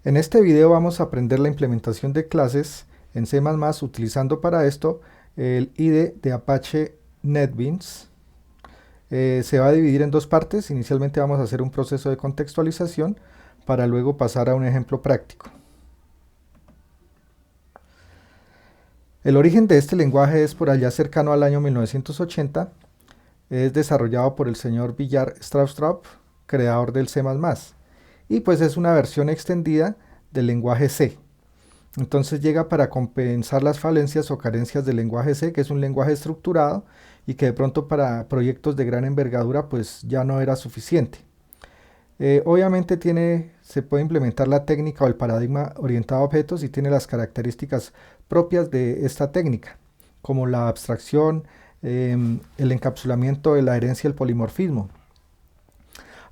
En este video vamos a aprender la implementación de clases en C++ utilizando para esto el IDE de Apache NetBeans. Se va a dividir en dos partes. Inicialmente vamos a hacer un proceso de contextualización para luego pasar a un ejemplo práctico. El origen de este lenguaje es por allá cercano al año 1980. Es desarrollado por el señor Villar Stroustrup, creador del C++. Y pues es una versión extendida del lenguaje C. Entonces llega para compensar las falencias o carencias del lenguaje C, que es un lenguaje estructurado y que de pronto para proyectos de gran envergadura pues ya no era suficiente. Obviamente se puede implementar la técnica o el paradigma orientado a objetos y tiene las características propias de esta técnica, como la abstracción, el encapsulamiento de la herencia y el polimorfismo.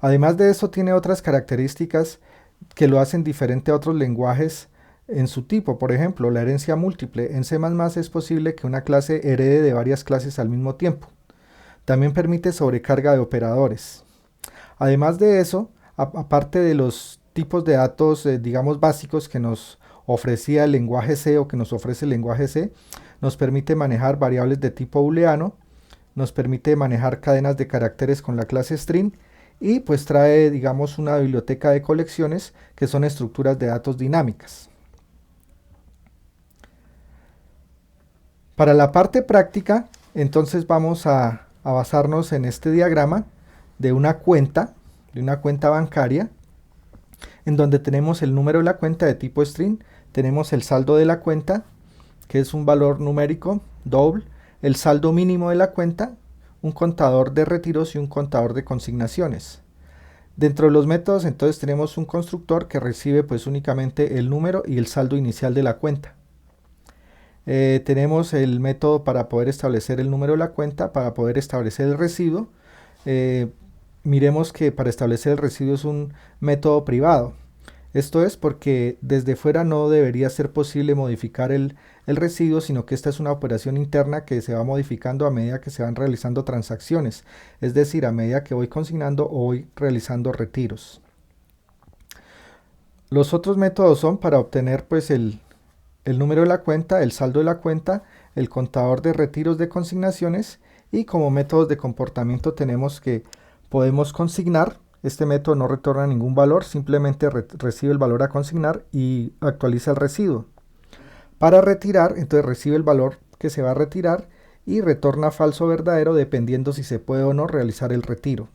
Además de eso tiene otras características que lo hacen diferente a otros lenguajes en su tipo. Por ejemplo, la herencia múltiple. En C++ es posible que una clase herede de varias clases al mismo tiempo. También permite sobrecarga de operadores. Además de eso, aparte de los tipos de datos, digamos, básicos que nos ofrecía el lenguaje C o que nos ofrece el lenguaje C, nos permite manejar variables de tipo booleano, nos permite manejar cadenas de caracteres con la clase string y pues trae, digamos, una biblioteca de colecciones que son estructuras de datos dinámicas. Para la parte práctica, entonces vamos a basarnos en este diagrama de una cuenta bancaria, en donde tenemos el número de la cuenta de tipo string, tenemos el saldo de la cuenta, que es un valor numérico doble, el saldo mínimo de la cuenta, un contador de retiros y un contador de consignaciones. Dentro de los métodos entonces tenemos un constructor que recibe pues únicamente el número y el saldo inicial de la cuenta. Tenemos el método para poder establecer el número de la cuenta, para poder establecer el residuo. Miremos que para establecer el residuo es un método privado. Esto es porque desde fuera no debería ser posible modificar el residuo, sino que esta es una operación interna que se va modificando a medida que se van realizando transacciones, es decir, a medida que voy consignando o voy realizando retiros. Los otros métodos son para obtener pues el número de la cuenta, el saldo de la cuenta, el contador de retiros de consignaciones y como métodos de comportamiento tenemos que podemos consignar. Este método no retorna ningún valor, simplemente recibe el valor a consignar y actualiza el residuo. Para retirar, entonces recibe el valor que se va a retirar y retorna falso o verdadero dependiendo si se puede o no realizar el retiro.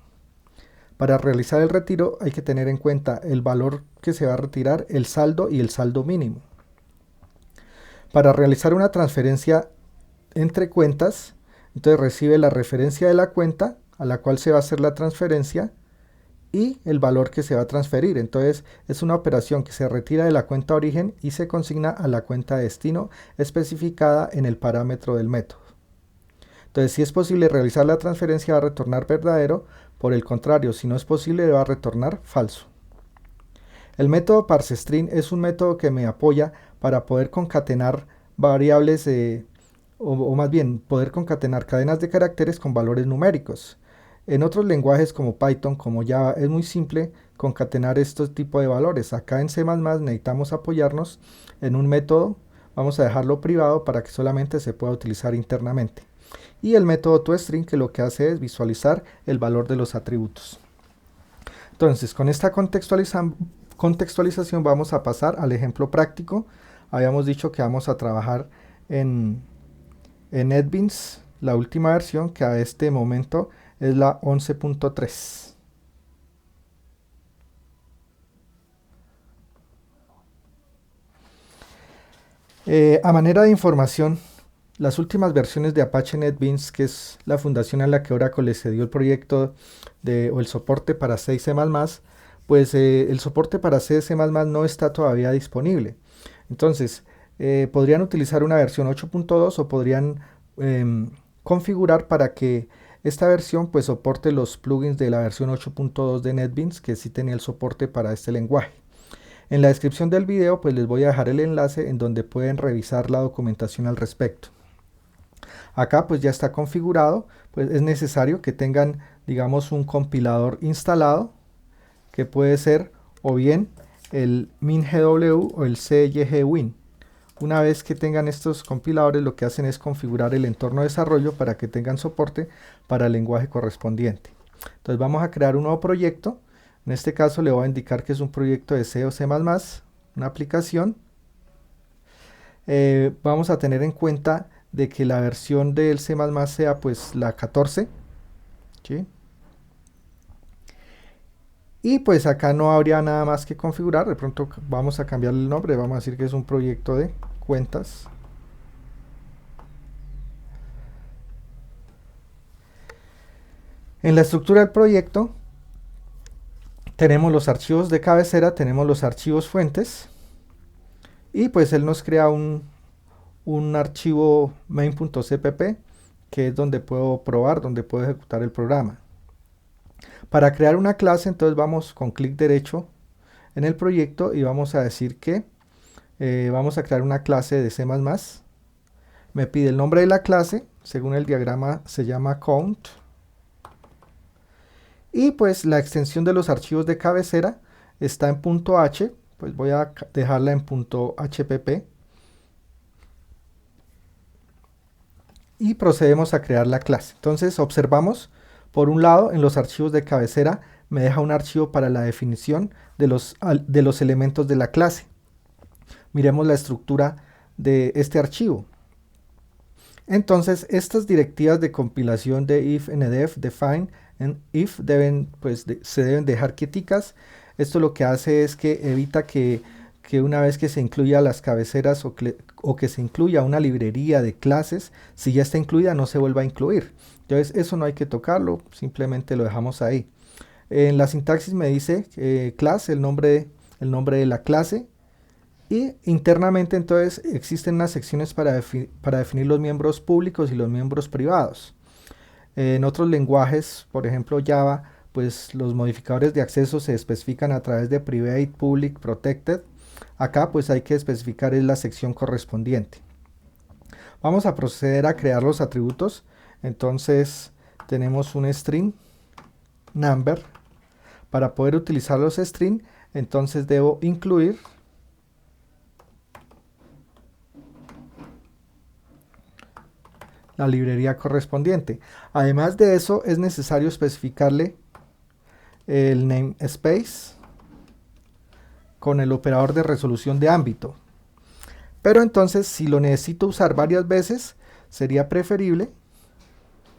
Para realizar el retiro hay que tener en cuenta el valor que se va a retirar, el saldo y el saldo mínimo. Para realizar una transferencia entre cuentas, entonces recibe la referencia de la cuenta a la cual se va a hacer la transferencia y el valor que se va a transferir. Entonces es una operación que se retira de la cuenta origen y se consigna a la cuenta destino especificada en el parámetro del método. Entonces si es posible realizar la transferencia va a retornar verdadero, por el contrario si no es posible va a retornar falso. El método parseString es un método que me apoya para poder concatenar variables o más bien poder concatenar cadenas de caracteres con valores numéricos. En otros lenguajes como Python, como Java, es muy simple concatenar estos tipos de valores. Acá en C++ necesitamos apoyarnos en un método, vamos a dejarlo privado para que solamente se pueda utilizar internamente. Y el método toString que lo que hace es visualizar el valor de los atributos. Entonces, con esta contextualización vamos a pasar al ejemplo práctico. Habíamos dicho que vamos a trabajar en NetBeans, la última versión que a este momento es la 11.3. A manera de información, las últimas versiones de Apache NetBeans, que es la fundación a la que Oracle le cedió el proyecto o el soporte para C y C++, pues el soporte para C y C++ no está todavía disponible. Entonces, podrían utilizar una versión 8.2 o podrían configurar para que esta versión pues soporte los plugins de la versión 8.2 de NetBeans, que sí tenía el soporte para este lenguaje. En la descripción del video pues les voy a dejar el enlace en donde pueden revisar la documentación al respecto. Acá pues ya está configurado, pues es necesario que tengan digamos un compilador instalado, que puede ser o bien el MinGW o el CyGWin. Una vez que tengan estos compiladores, lo que hacen es configurar el entorno de desarrollo para que tengan soporte para el lenguaje correspondiente. Entonces vamos a crear un nuevo proyecto. En este caso le voy a indicar que es un proyecto de C o C++, una aplicación. Vamos a tener en cuenta de que la versión del C++ sea pues la 14, ¿sí? Y pues acá no habría nada más que configurar. De pronto vamos a cambiar el nombre, vamos a decir que es un proyecto de cuentas. En la estructura del proyecto tenemos los archivos de cabecera, tenemos los archivos fuentes, y pues él nos crea un archivo main.cpp, que es donde puedo probar, donde puedo ejecutar el programa. Para crear una clase, entonces vamos con clic derecho en el proyecto y vamos a decir que vamos a crear una clase de C++. Me pide el nombre de la clase, según el diagrama se llama count. Y pues la extensión de los archivos de cabecera está en .h, pues voy a dejarla en .hpp. Y procedemos a crear la clase. Entonces observamos, por un lado, en los archivos de cabecera me deja un archivo para la definición de los elementos de la clase. Miremos la estructura de este archivo. Entonces estas directivas de compilación de if, ndef, define, if se deben dejar quieticas. Esto lo que hace es que evita que una vez que se incluya las cabeceras o que se incluya una librería de clases, si ya está incluida no se vuelva a incluir. Entonces eso no hay que tocarlo, simplemente lo dejamos ahí. En la sintaxis me dice class, el nombre de la clase, y internamente entonces existen unas secciones para definir los miembros públicos y los miembros privados. En otros lenguajes, por ejemplo Java, pues los modificadores de acceso se especifican a través de private, public, protected. Acá pues hay que especificar la sección correspondiente. Vamos a proceder a crear los atributos. Entonces tenemos un string number. Para poder utilizar los string, entonces debo incluir la librería correspondiente. Además de eso, es necesario especificarle el namespace con el operador de resolución de ámbito. Pero entonces, si lo necesito usar varias veces, sería preferible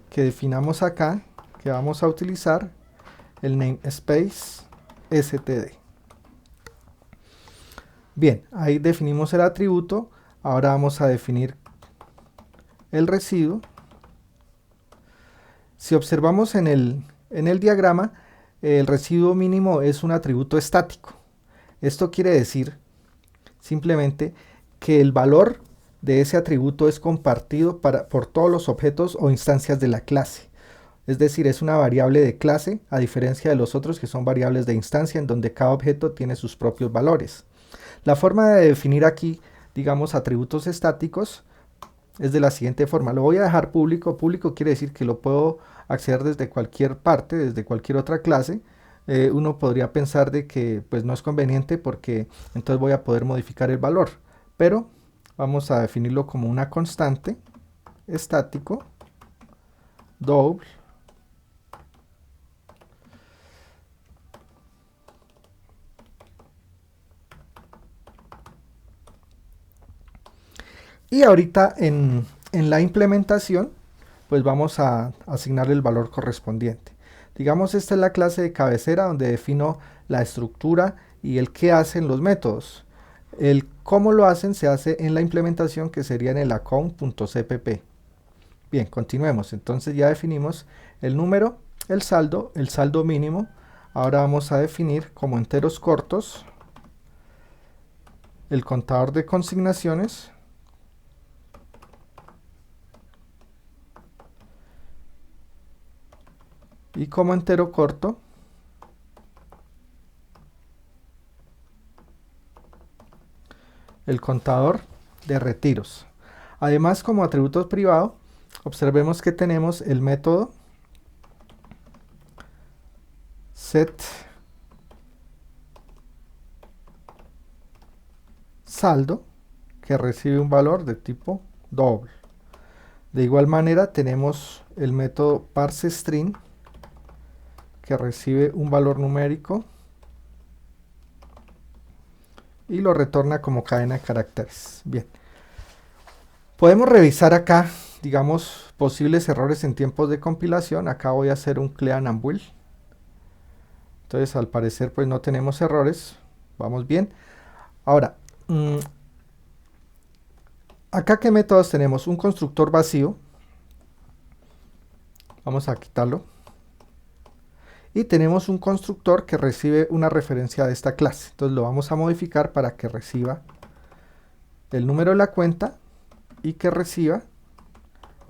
que definamos acá que vamos a utilizar el namespace std. Bien, ahí definimos el atributo. Ahora vamos a definir el residuo. Si observamos en el diagrama, el residuo mínimo es un atributo estático. Esto quiere decir simplemente que el valor de ese atributo es compartido por todos los objetos o instancias de la clase. Es decir, es una variable de clase, a diferencia de los otros que son variables de instancia, en donde cada objeto tiene sus propios valores. La forma de definir aquí, digamos, atributos estáticos es de la siguiente forma. Lo voy a dejar público. Público quiere decir que lo puedo acceder desde cualquier parte, desde cualquier otra clase. Uno podría pensar de que pues no es conveniente porque entonces voy a poder modificar el valor. Pero vamos a definirlo como una constante estático double y ahorita en la implementación pues vamos a asignarle el valor correspondiente. Digamos, esta es la clase de cabecera donde defino la estructura y el qué hacen los métodos. El cómo lo hacen se hace en la implementación, que sería en el account.cpp. Bien, continuemos. Entonces ya definimos el número, el saldo mínimo. Ahora vamos a definir como enteros cortos el contador de consignaciones. Y como entero corto, el contador de retiros. Además, como atributos privados, observemos que tenemos el método set saldo que recibe un valor de tipo doble. De igual manera tenemos el método parseString que recibe un valor numérico y lo retorna como cadena de caracteres. Bien, podemos revisar acá, digamos, posibles errores en tiempos de compilación. Acá voy a hacer un clean and build. Entonces, al parecer, pues no tenemos errores. Vamos bien. Ahora, acá, ¿qué métodos tenemos? Un constructor vacío. Vamos a quitarlo. Y tenemos un constructor que recibe una referencia de esta clase. Entonces lo vamos a modificar para que reciba el número de la cuenta y que reciba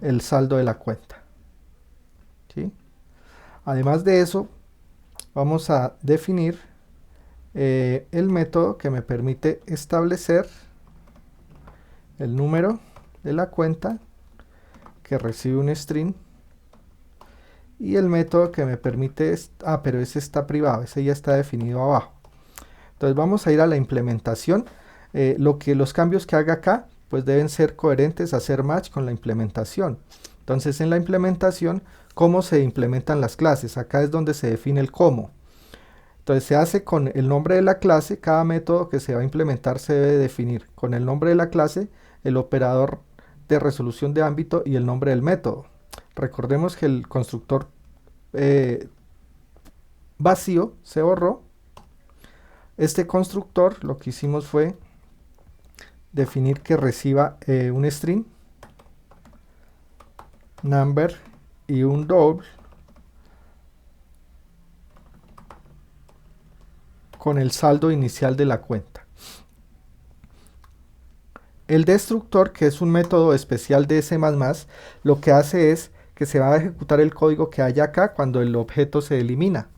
el saldo de la cuenta. ¿Sí? Además de eso, vamos a definir el método que me permite establecer el número de la cuenta que recibe un string y el método que me permite, pero ese está privado, ese ya está definido abajo. Entonces vamos a ir a la implementación. Los cambios que haga acá pues deben ser coherentes, hacer match con la implementación. Entonces en la implementación, ¿cómo se implementan las clases? Acá es donde se define el cómo. Entonces se hace con el nombre de la clase. Cada método que se va a implementar se debe definir con el nombre de la clase, el operador de resolución de ámbito y el nombre del método. Recordemos que el constructor vacío se borró. Este constructor lo que hicimos fue definir que reciba un string, number y un double con el saldo inicial de la cuenta. El destructor, que es un método especial de C++, lo que hace es que se va a ejecutar el código que haya acá cuando el objeto se elimina.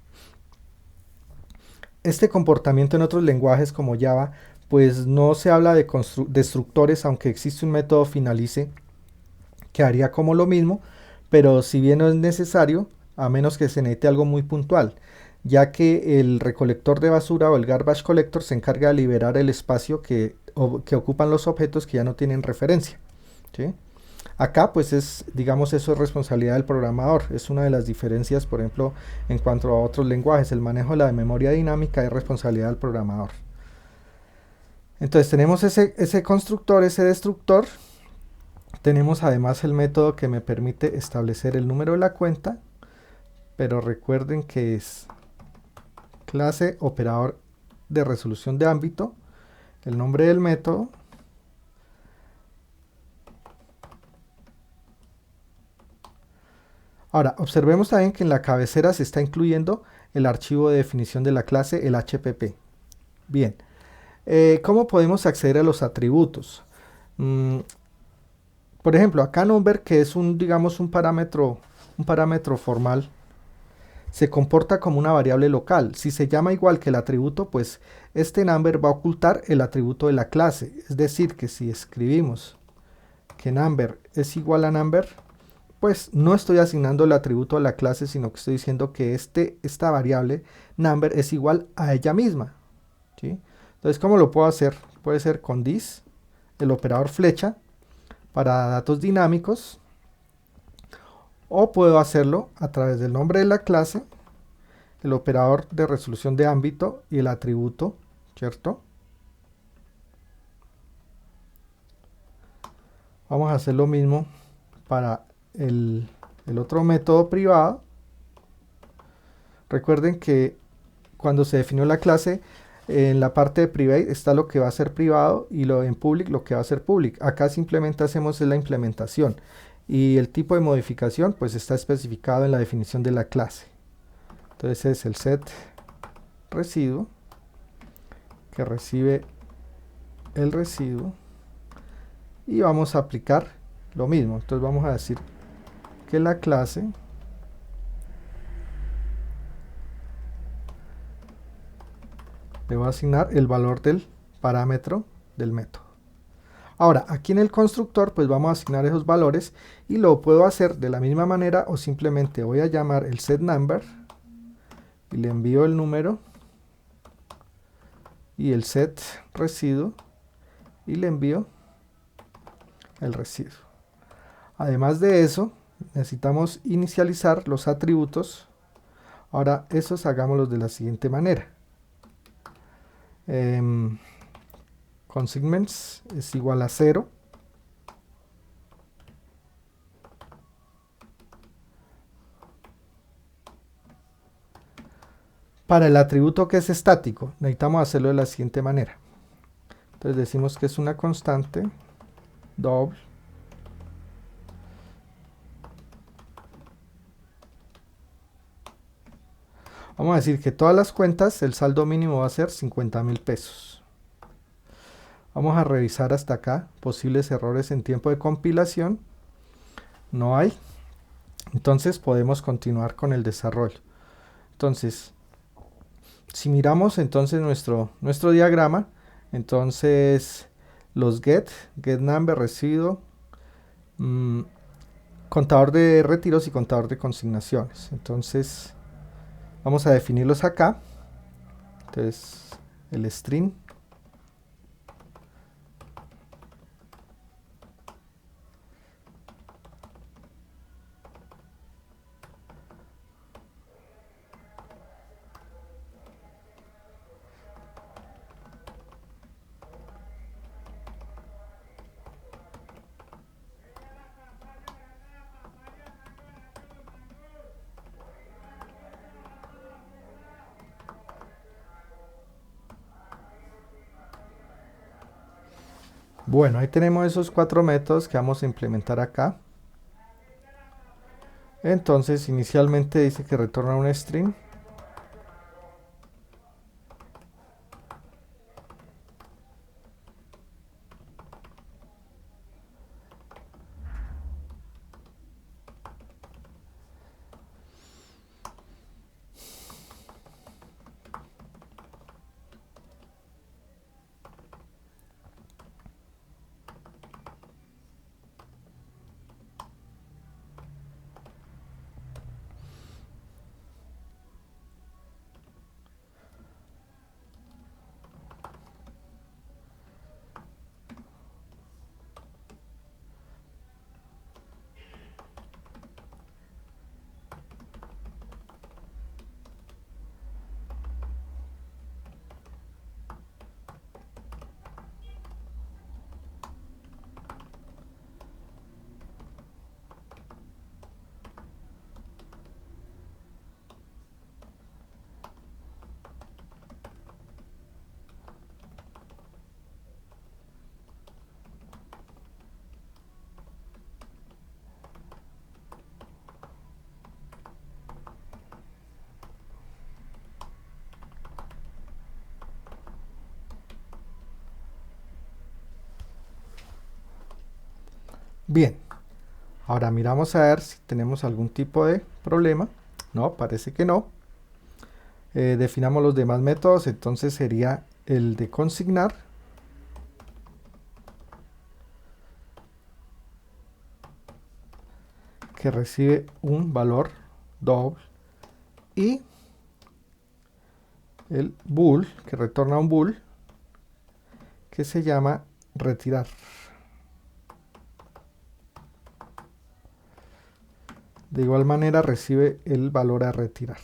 Este comportamiento en otros lenguajes como Java, pues no se habla de destructores, aunque existe un método finalice que haría como lo mismo, pero si bien no es necesario, a menos que se necesite algo muy puntual, ya que el recolector de basura o el garbage collector se encarga de liberar el espacio que ocupan los objetos que ya no tienen referencia. ¿Sí? Acá pues digamos, eso es responsabilidad del programador. Es una de las diferencias, por ejemplo, en cuanto a otros lenguajes. El manejo de la memoria dinámica es responsabilidad del programador. Entonces tenemos ese constructor, ese destructor. Tenemos además el método que me permite establecer el número de la cuenta, pero recuerden que es clase operador de resolución de ámbito, el nombre del método, ahora, observemos también que en la cabecera se está incluyendo el archivo de definición de la clase, el HPP. Bien, ¿cómo podemos acceder a los atributos? Por ejemplo, acá number, que es digamos, un parámetro formal, se comporta como una variable local. Si se llama igual que el atributo, pues este number va a ocultar el atributo de la clase. Es decir, que si escribimos que number es igual a number, pues no estoy asignando el atributo a la clase, sino que estoy diciendo que esta variable number es igual a ella misma. ¿Sí? Entonces, ¿cómo lo puedo hacer? Puede ser con this, el operador flecha, para datos dinámicos, o puedo hacerlo a través del nombre de la clase, el operador de resolución de ámbito y el atributo, ¿cierto? Vamos a hacer lo mismo para el otro método privado. Recuerden que cuando se definió la clase, en la parte de private está lo que va a ser privado y en public lo que va a ser public. Acá simplemente hacemos la implementación y el tipo de modificación pues está especificado en la definición de la clase. Entonces es el set residuo que recibe el residuo y vamos a aplicar lo mismo. Entonces vamos a decir que la clase le va a asignar el valor del parámetro del método. Ahora, aquí en el constructor, pues vamos a asignar esos valores y lo puedo hacer de la misma manera o simplemente voy a llamar el setNumber y le envío el número y el setResiduo y le envío el residuo. Además de eso, necesitamos inicializar los atributos. Ahora, esos hagámoslos de la siguiente manera. Consignments es igual a 0. Para el atributo que es estático, necesitamos hacerlo de la siguiente manera. Entonces decimos que es una constante doble vamos a decir que todas las cuentas el saldo mínimo va a ser 50.000 pesos. Vamos a revisar hasta acá posibles errores en tiempo de compilación. No hay. Entonces podemos continuar con el desarrollo. Entonces, si miramos entonces nuestro diagrama, entonces los get number, residuo, contador de retiros y contador de consignaciones. Entonces vamos a definirlos acá. Entonces el string bueno, ahí tenemos esos 4 métodos que vamos a implementar acá. Entonces inicialmente dice que retorna un string. Bien, ahora miramos a ver si tenemos algún tipo de problema. No, parece que no. Definamos los demás métodos, entonces sería el de consignar. Que recibe un valor doble. Y el bool, que retorna un bool, que se llama retirar. De igual manera recibe el valor a retirar.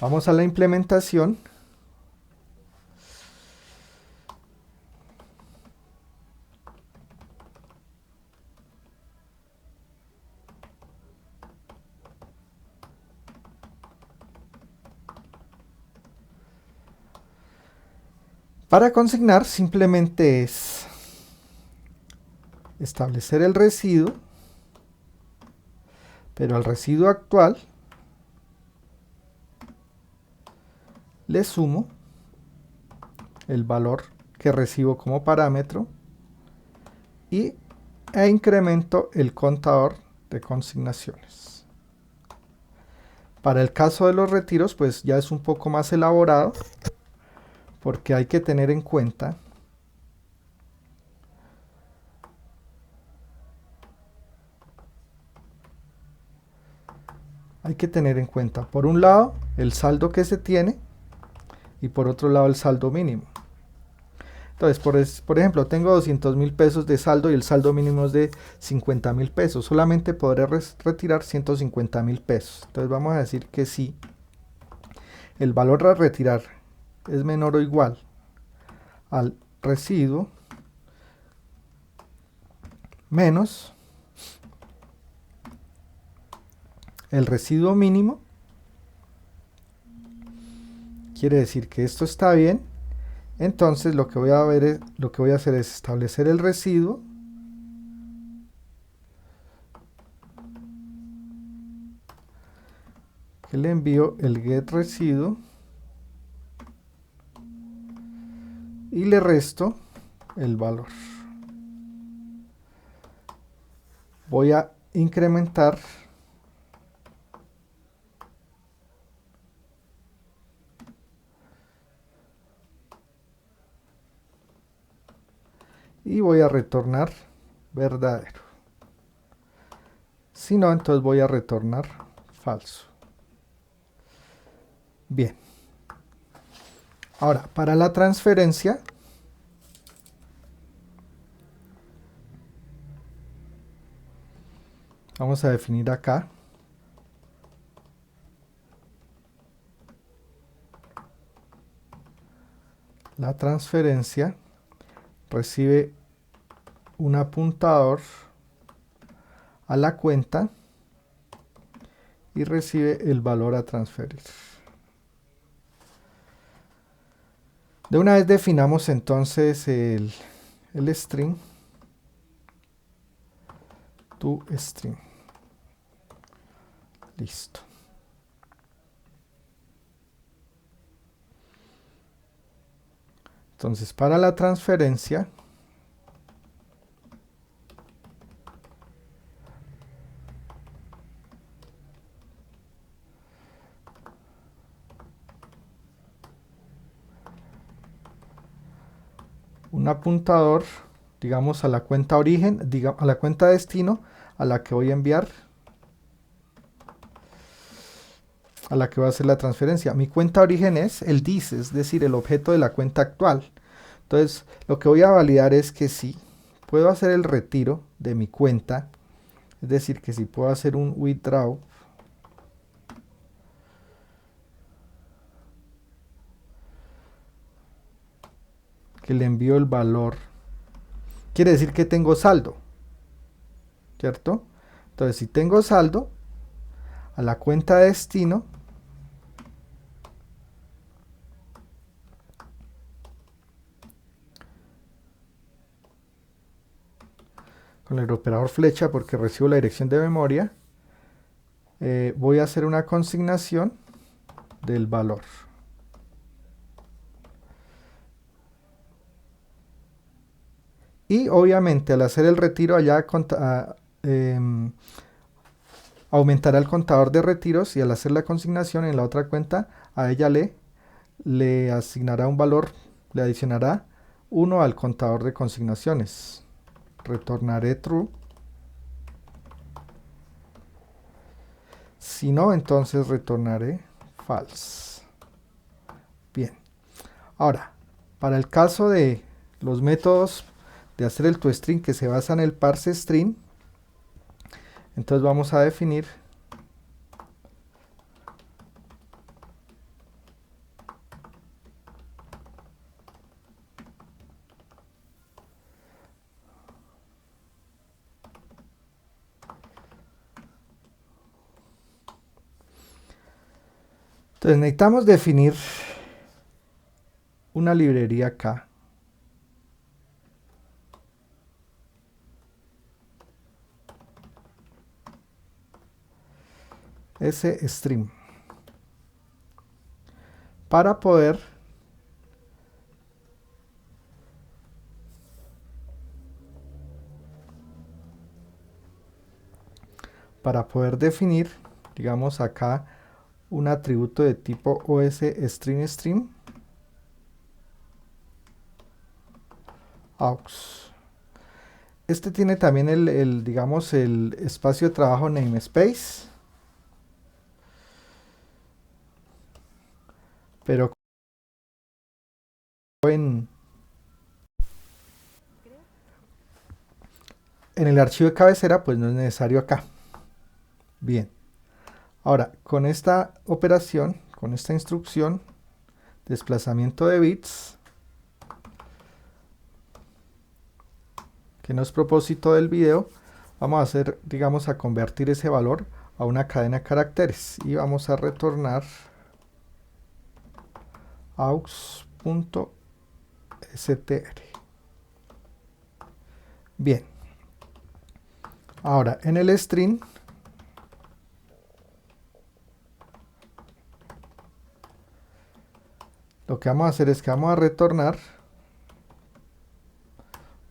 Vamos a la implementación. Para consignar simplemente es establecer el residuo, pero al residuo actual le sumo el valor que recibo como parámetro e incremento el contador de consignaciones. Para el caso de los retiros, pues ya es un poco más elaborado, porque hay que tener en cuenta por un lado, el saldo que se tiene y por otro lado el saldo mínimo. Entonces, por ejemplo, tengo 200.000 pesos de saldo y el saldo mínimo es de 50.000 pesos. Solamente podré retirar 150.000 pesos. Entonces vamos a decir que si el valor a retirar es menor o igual al residuo menos el residuo mínimo, quiere decir que esto está bien. Entonces lo que voy a hacer es establecer el residuo que le envío el getResiduo y le resto el valor. Voy a incrementar y voy a retornar verdadero. Si no, entonces voy a retornar falso. Bien. Ahora, para la transferencia, vamos a definir acá la transferencia recibe un apuntador a la cuenta y recibe el valor a transferir. De una vez definamos entonces el string toString. Listo. Entonces, para la transferencia, un apuntador, digamos, a la cuenta origen, a la cuenta destino, a la que voy a enviar, a la que voy a hacer la transferencia. Mi cuenta origen es el DIS, es decir, el objeto de la cuenta actual. Entonces, lo que voy a validar es que sí puedo hacer el retiro de mi cuenta, es decir, que si puedo hacer un withdraw, que le envío el valor, quiere decir que tengo saldo, ¿cierto? Entonces, si tengo saldo, a la cuenta de destino, con el operador flecha, porque recibo la dirección de memoria, voy a hacer una consignación del valor. Y obviamente al hacer el retiro allá aumentará el contador de retiros, y al hacer la consignación en la otra cuenta a ella le asignará un valor, le adicionará 1 al contador de consignaciones. Retornaré true. Si no, entonces retornaré false. Bien. Ahora, para el caso de los métodos de hacer el toString que se basa en el parseString, entonces vamos a definir entonces necesitamos definir una librería acá sstring para poder definir, digamos acá, un atributo de tipo osString aux. Este tiene también digamos, el espacio de trabajo namespace, pero en el archivo de cabecera, pues no es necesario acá. Bien. Ahora, con esta operación, con esta instrucción, desplazamiento de bits, que no es propósito del video, vamos a hacer, digamos, a convertir ese valor a una cadena de caracteres y vamos a retornar aux.str. Bien. Ahora, en el string, lo que vamos a hacer es que vamos a retornar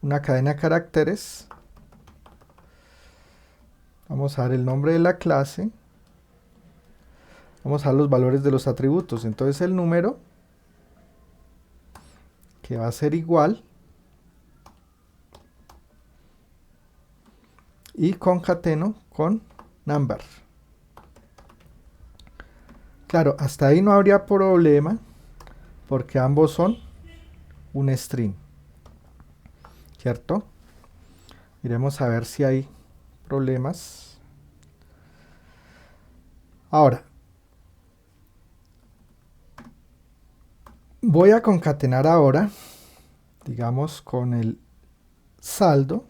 una cadena de caracteres. Vamos a dar el nombre de la clase. Vamos a dar los valores de los atributos. Entonces el número, que va a ser igual, y concateno con number. Claro, hasta ahí no habría problema porque ambos son un string, ¿cierto? Iremos a ver si hay problemas. Ahora, voy a concatenar ahora, digamos, con el saldo.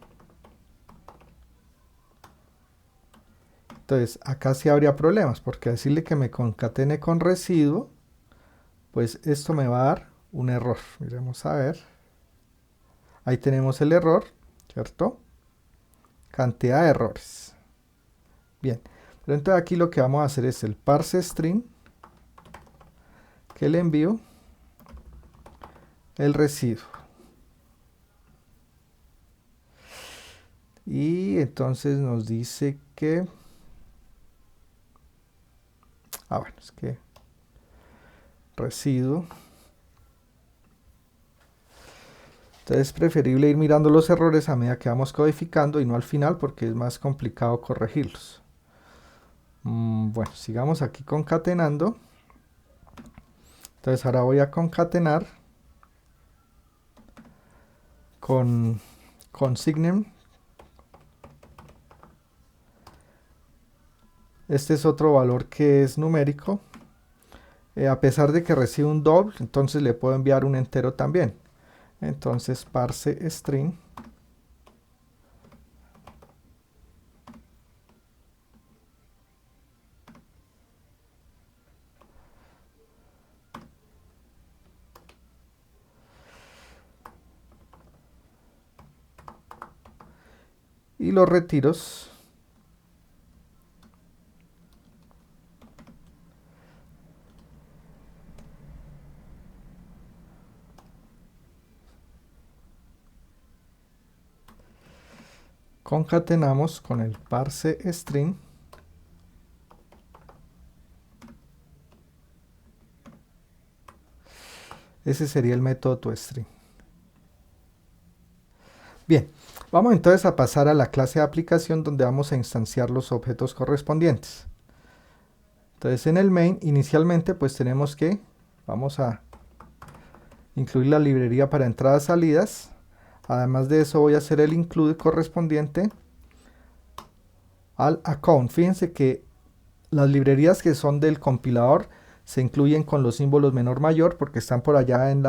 Entonces, acá sí habría problemas, porque decirle que me concatene con residuo, pues esto me va a dar un error. Miremos a ver. Ahí tenemos el error, ¿cierto? Cantidad de errores. Bien, pero entonces aquí lo que vamos a hacer es el parse string, que le envío el residuo. Y entonces nos dice que... bueno, es que residuo. Entonces es preferible ir mirando los errores a medida que vamos codificando y no al final porque es más complicado corregirlos. Bueno, sigamos aquí concatenando. Entonces ahora voy a concatenar con consignem. Este es otro valor que es numérico. A pesar de que recibe un doble, entonces le puedo enviar un entero también. Entonces parse string y los retiros concatenamos con el parse string ese sería el método toString. Bien, vamos entonces a pasar a la clase de aplicación donde vamos a instanciar los objetos correspondientes. Entonces en el main inicialmente pues tenemos que, vamos a incluir la librería para entradas y salidas. Además de eso voy a hacer el include correspondiente al account. Fíjense que las librerías que son del compilador se incluyen con los símbolos menor mayor porque están por allá en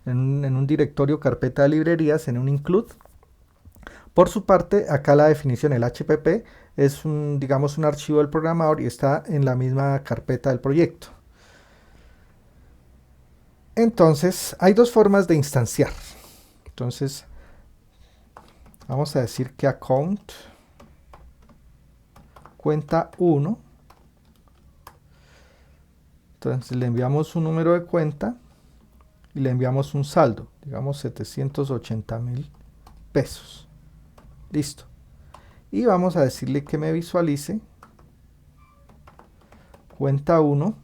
un directorio carpeta de librerías, en un include. Por su parte, acá la definición, el HPP, es digamos un archivo del programador y está en la misma carpeta del proyecto. Entonces, hay dos formas de instanciar. Entonces, vamos a decir que account cuenta 1. Entonces le enviamos un número de cuenta y le enviamos un saldo, digamos 780.000 pesos. Listo. Y vamos a decirle que me visualice cuenta 1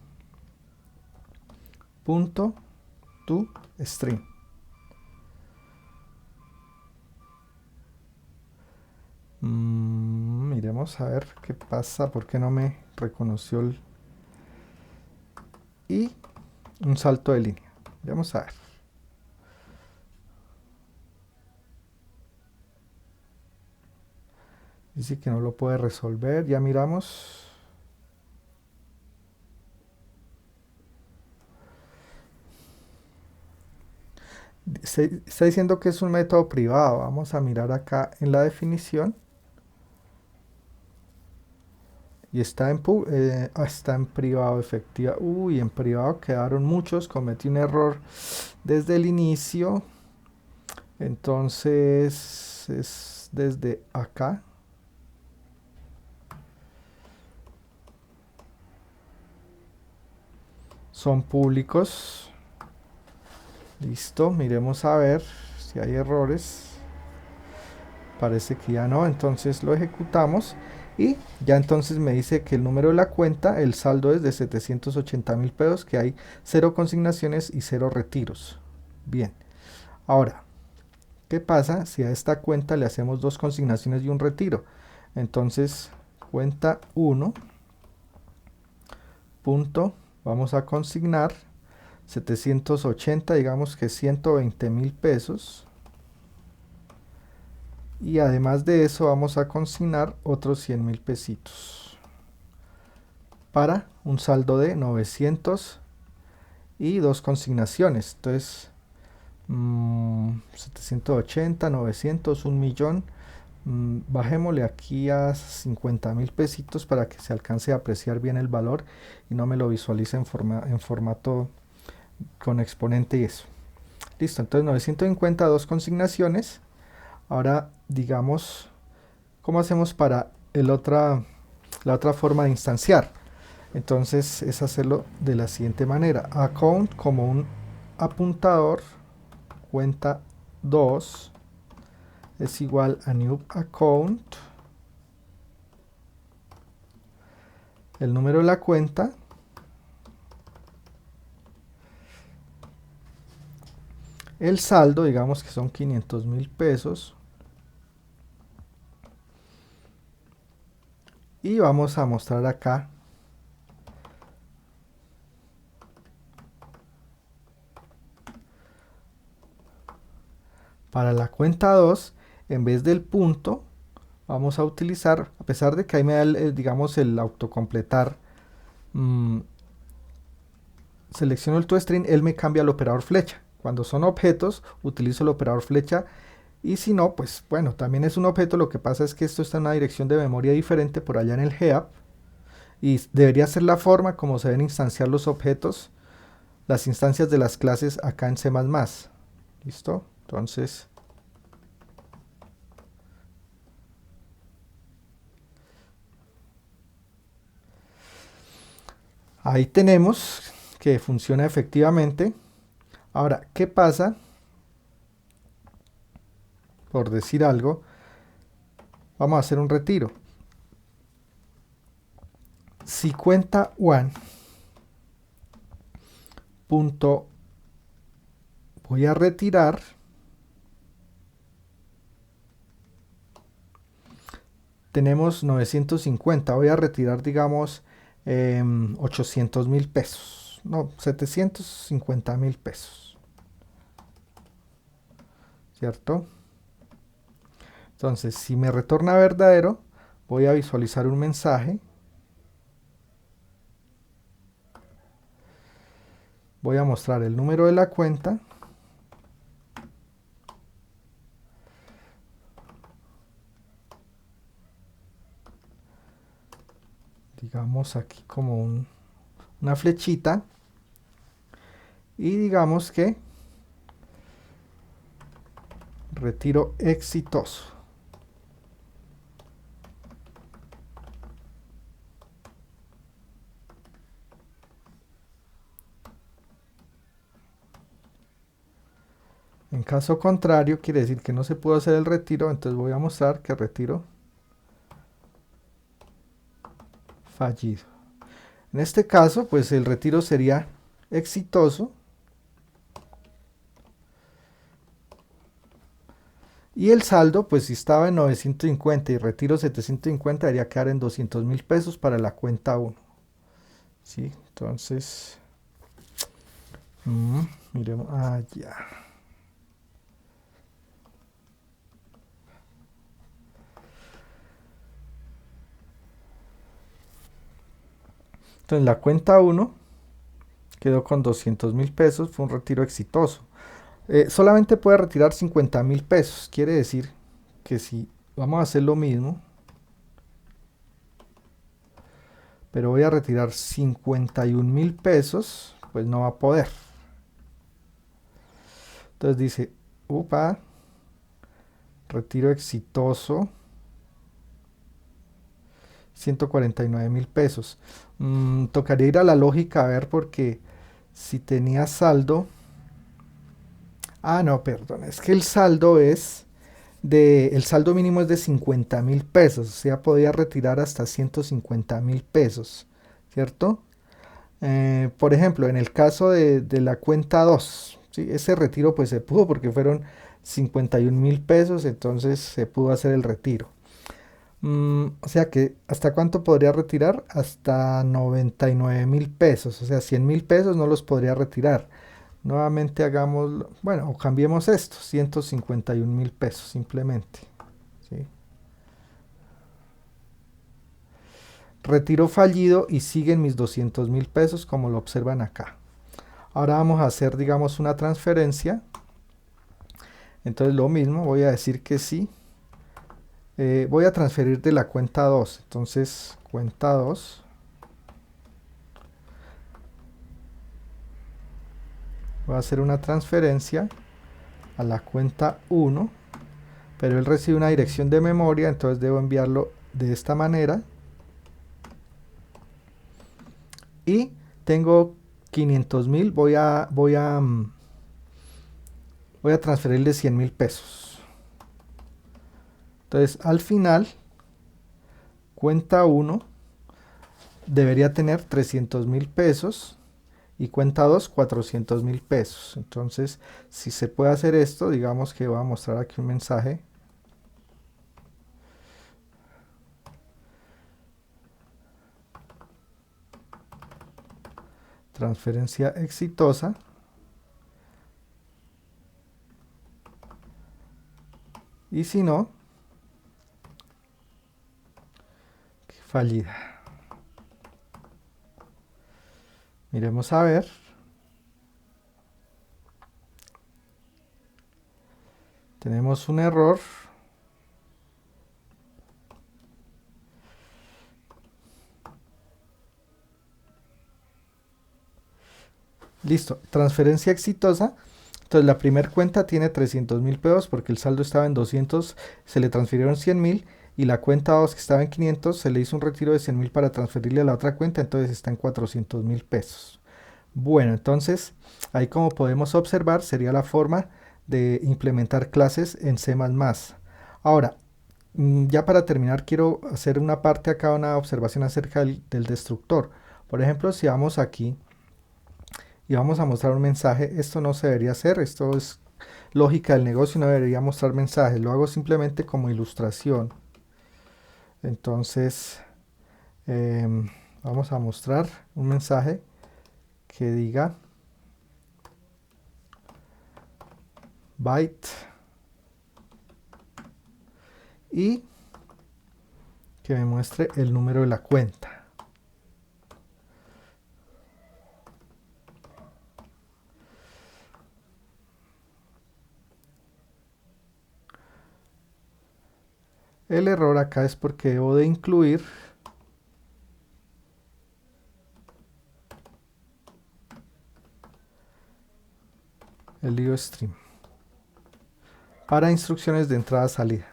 punto to string. Miremos a ver qué pasa, por qué no me reconoció y un salto de línea. Vamos a ver. Dice que no lo puede resolver. Ya miramos. Está diciendo que es un método privado. Vamos a mirar acá en la definición. Y está en privado efectiva. Uy, en privado quedaron muchos. Cometí un error desde el inicio. Entonces es desde acá. Son públicos. Listo, miremos a ver si hay errores. Parece que ya no, entonces lo ejecutamos y ya entonces me dice que el número de la cuenta, el saldo es de 780.000 pesos, que hay 0 consignaciones y 0 retiros. Bien, ahora, ¿qué pasa si a esta cuenta le hacemos 2 consignaciones y un retiro? Entonces, cuenta 1, punto, vamos a consignar 780, digamos que 120.000 pesos. Y además de eso vamos a consignar otros 100.000 pesitos para un saldo de 900 y 2 consignaciones. Entonces 780, 900, 1.000.000. Bajémosle aquí a 50.000 pesitos para que se alcance a apreciar bien el valor y no me lo visualice en formato con exponente y eso. Listo, entonces 950, 2 consignaciones. Ahora digamos, ¿cómo hacemos para la otra forma de instanciar? Entonces es hacerlo de la siguiente manera. Account como un apuntador, cuenta 2 es igual a new account, el número de la cuenta, el saldo, digamos que son 500.000 pesos, y vamos a mostrar acá para la cuenta 2, en vez del punto, vamos a utilizar, a pesar de que ahí me da digamos el autocompletar, selecciono el toString, él me cambia el operador flecha. Cuando son objetos, utilizo el operador flecha. Y si no, pues bueno, también es un objeto. Lo que pasa es que esto está en una dirección de memoria diferente por allá en el heap. Y debería ser la forma como se deben instanciar los objetos, las instancias de las clases acá en C++. ¿Listo? Entonces, ahí tenemos que funciona efectivamente. Ahora, ¿qué pasa? Por decir algo, vamos a hacer un retiro. Si cuenta one punto voy a retirar, tenemos 950, voy a retirar digamos 800.000 pesos, no, 750.000 pesos, ¿cierto? Entonces, si me retorna verdadero, voy a visualizar un mensaje. Voy a mostrar el número de la cuenta. Digamos aquí como una flechita. Y digamos que retiro exitoso. En caso contrario, quiere decir que no se pudo hacer el retiro, entonces voy a mostrar que retiro fallido. En este caso, pues el retiro sería exitoso. Y el saldo, pues si estaba en 950 y retiro 750, debería quedar en 200.000 pesos para la cuenta 1. ¿Sí? Entonces, miremos, ya. Entonces la cuenta 1 quedó con 200.000 pesos, fue un retiro exitoso. Solamente puede retirar 50.000 pesos, quiere decir que si vamos a hacer lo mismo, pero voy a retirar 51.000 pesos, pues no va a poder. Entonces dice, upa, retiro exitoso, 149.000 pesos. Tocaría ir a la lógica a ver porque si tenía saldo... Ah, no, perdón, es que el saldo el saldo mínimo es de 50.000 pesos, o sea, podía retirar hasta 150.000 pesos, ¿cierto? Por ejemplo, en el caso de la cuenta 2, ¿sí? Ese retiro pues se pudo porque fueron 51.000 pesos, entonces se pudo hacer el retiro. O sea que, ¿hasta cuánto podría retirar? Hasta 99.000 pesos, o sea, 100.000 pesos no los podría retirar. Nuevamente hagamos, bueno, o cambiemos esto, 151.000 pesos simplemente. ¿Sí? Retiro fallido y siguen mis 200.000 pesos como lo observan acá. Ahora vamos a hacer, digamos, una transferencia. Entonces lo mismo, voy a decir que sí. Voy a transferir de la cuenta 2. Entonces, cuenta 2. Voy a hacer una transferencia a la cuenta 1. Pero él recibe una dirección de memoria, entonces debo enviarlo de esta manera. Y tengo 500.000, voy a transferirle 100.000 pesos. Entonces, al final, cuenta 1 debería tener 300.000 pesos y cuenta 2, 400.000 pesos. Entonces, si se puede hacer esto, digamos que voy a mostrar aquí un mensaje. Transferencia exitosa. Y si no, fallida. Miremos a ver. Tenemos un error. Listo, transferencia exitosa. Entonces la primera cuenta tiene 300.000 pesos porque el saldo estaba en 200, se le transfirieron 100.000 y la cuenta 2 que estaba en 500 se le hizo un retiro de 100.000 para transferirle a la otra cuenta, entonces está en 400.000 pesos. Bueno, entonces ahí como podemos observar sería la forma de implementar clases en C++. Ahora, ya para terminar quiero hacer una parte acá, una observación acerca del destructor. Por ejemplo, si vamos aquí y vamos a mostrar un mensaje, esto no se debería hacer, esto es lógica del negocio, no debería mostrar mensajes, lo hago simplemente como ilustración. Entonces vamos a mostrar un mensaje que diga byte y que me muestre el número de la cuenta. El error acá es porque debo de incluir el IOStream para instrucciones de entrada-salida.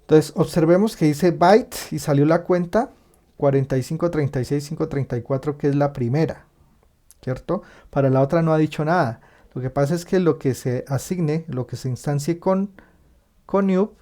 Entonces observemos que dice byte y salió la cuenta 4536.534 que es la primera, ¿cierto? Para la otra no ha dicho nada. Lo que pasa es que lo que se asigne, lo que se instancie con new,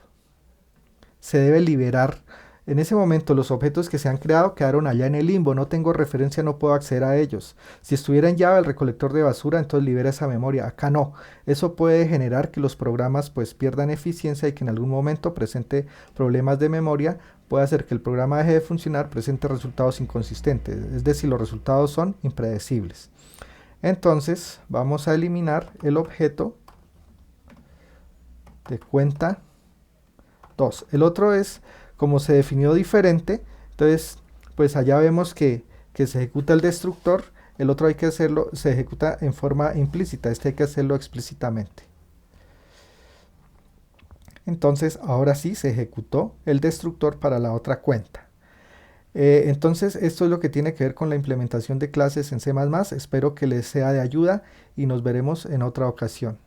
se debe liberar. En ese momento los objetos que se han creado quedaron allá en el limbo, no tengo referencia, no puedo acceder a ellos. Si estuviera en Java el recolector de basura, entonces libera esa memoria, acá no. Eso puede generar que los programas pues pierdan eficiencia y que en algún momento presente problemas de memoria, puede hacer que el programa deje de funcionar, presente resultados inconsistentes, es decir, los resultados son impredecibles. Entonces vamos a eliminar el objeto de cuenta 2. El otro es, como se definió diferente, Entonces, pues allá vemos que se ejecuta el destructor, el otro hay que hacerlo, se ejecuta en forma implícita, este hay que hacerlo explícitamente. Entonces, ahora sí se ejecutó el destructor para la otra cuenta. Entonces, esto es lo que tiene que ver con la implementación de clases en C++. Espero que les sea de ayuda y nos veremos en otra ocasión.